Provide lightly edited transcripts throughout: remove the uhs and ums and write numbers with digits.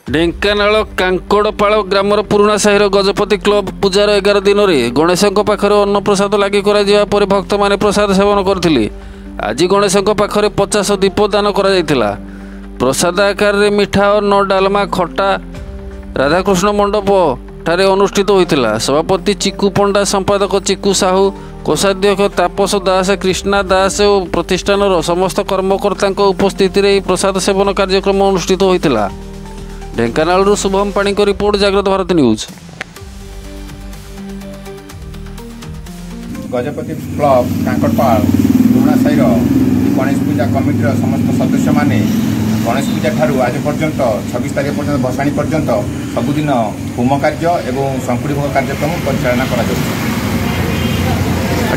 Dhenkanal कांकोड़पाड़ grammar पुराणा Sahir Gajapati club पूजार 11 दिन में गणेशों पाखरे अन्नप्रसाद लगी कर भक्त मैंने प्रसाद सेवन करते। आज गणेशों पाखरे 50 दीप दान कर प्रसाद आकार में मिठा और 9 डालमा खटा राधाकृष्ण मंडप ठारे अनुष्ठित होता। सभापति चिकू पंडा, संपादक चिकू साहू, कोषाध्यक्ष तापस दास, कृष्णा दास और प्रतिष्ठान समस्त कर्मकर्ता उपस्थित प्रसाद सेवन कार्यक्रम अनुष्ठित होता। ढेंकानाल शुभम पाणी को रिपोर्ट, जागृत भारत न्यूज। गजपति क्लब कांकोड़पाड़ पुराणा साहिर गणेश पूजा कमिटर समस्त सदस्य माने गणेश पूजा ठारू आज पर्यंत 26 तारीख पर्यंत भसाणी पर्यंत सबुदिन होम कार्य एवं शंकुड़ी भोग कार्यक्रम परिचालना करा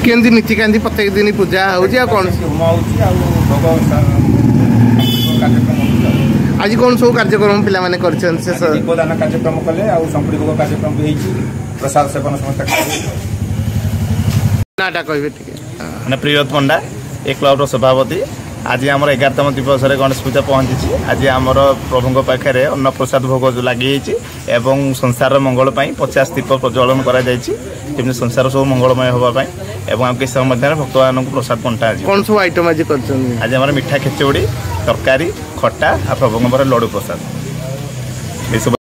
केंदी नीतिकांति प्रत्येक दिन पूजा होउची कोन होम होउची आ भोग कार्यक्रम आज कौन सब कार्यक्रम पिला माने करछन से दीपदान कार्यक्रम कले आ शंकुड़ी भोग कार्यक्रम भी हेची। प्रसाद सेवन समस्त नाटा कहबे ठीक है प्रियत पंडा एक क्लब सभापति। आज आम 11तम दिवस गणेश पूजा पहुंची। आज आम प्रभु पाखे अन्न प्रसाद भोग लगी एवं संसार मंगल 50 दीप प्रज्वलन कर संसार सब मंगलमय होगापाई एवं किस समय भक्त मान प्रसाद बंटा। कौन सब आइटम आज कर आज आम मिठा खेचुड़ी, तरकारी, खटा आ प्रभु लड्डू प्रसाद।